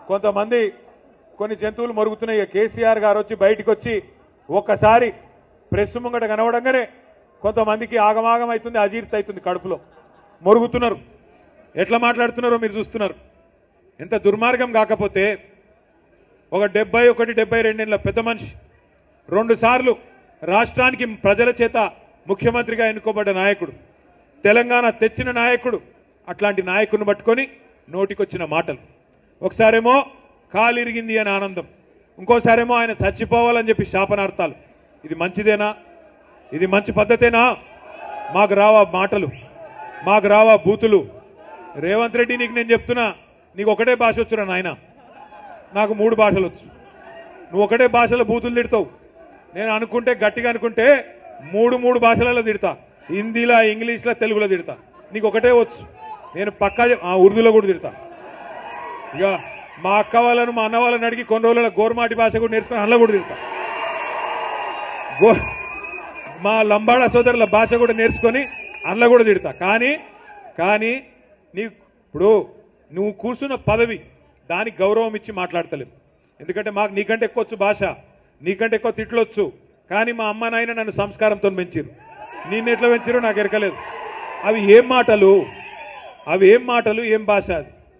కొంతమంది కొన్ని జంతువులు మరుగుతున్నాయి. కేసీఆర్ గారు వచ్చి బయటికి వచ్చి ఒక్కసారి ప్రెస్ ముంగట కనవడంగానే కొంతమందికి ఆగమాగం అవుతుంది, అజీర్తి అవుతుంది, కడుపులో మరుగుతున్నారు. ఎట్లా మాట్లాడుతున్నారో మీరు చూస్తున్నారు. ఎంత దుర్మార్గం కాకపోతే ఒక 71-72 ఏళ్ల పెద్ద మనిషి 2 సార్లు రాష్ట్రానికి ప్రజల చేత ముఖ్యమంత్రిగా ఎన్నుకోబడ్డ నాయకుడు, తెలంగాణ తెచ్చిన నాయకుడు, అట్లాంటి నాయకుడిని పట్టుకొని నోటికొచ్చిన మాటలు. ఒకసారేమో కాలిరిగింది అని ఆనందం, ఇంకోసారేమో ఆయన చచ్చిపోవాలని చెప్పి శాపనార్థాలు. ఇది మంచిదేనా? ఇది మంచి పద్ధతేనా? మాకు రావా మాటలు, మాకు రావా బూతులు? రేవంత్ రెడ్డి, నీకు నేను చెప్తున్నా, నీకు ఒకటే భాష వచ్చురా నాయన, నాకు 3 భాషలు వచ్చు. నువ్వు ఒకటే భాషలో బూతులు తిడతావు. నేను అనుకుంటే గట్టిగా అనుకుంటే 3 భాషలలో తిడతా. హిందీలో, ఇంగ్లీష్లో, తెలుగులో తిడతా. నీకు ఒకటే వచ్చు. నేను పక్కా ఉర్దూలో కూడా తిడతా. ఇక మా అక్క వాళ్ళను, మా అన్న వాళ్ళని అడిగి కొన్ని రోజుల గోర్మాటి భాష కూడా నేర్చుకుని అందులో కూడా తిడతా. మా లంబాడా సోదరుల భాష కూడా నేర్చుకొని అందులో కూడా తిడతా. కానీ ఇప్పుడు నువ్వు కూర్చున్న పదవి, దానికి గౌరవం ఇచ్చి మాట్లాడతలేవు. ఎందుకంటే మాకు నీకంటే ఎక్కువ వచ్చు భాష, నీకంటే ఎక్కువ తిట్లొచ్చు. కానీ మా అమ్మ నాయన నన్ను సంస్కారంతో పెంచారు. నిన్ను ఎట్లా పెంచారో నాకు ఎరకలేదు. అవి ఏం మాటలు, ఏం భాష అది?